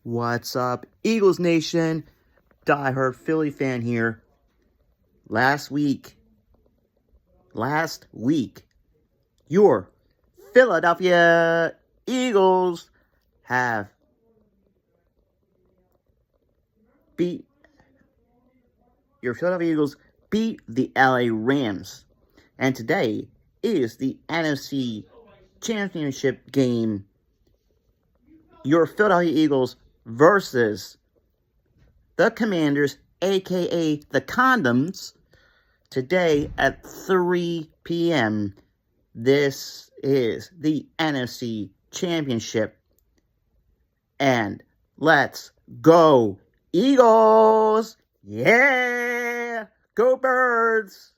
What's up, Eagles Nation? Diehard Philly fan here. Last week, your Philadelphia Eagles have beat the LA Rams. And today is the NFC Championship game. Your Philadelphia Eagles versus the Commanders, aka the Condoms, today at 3 p.m. This is the NFC Championship. And let's go, Eagles! Yeah! Go Birds!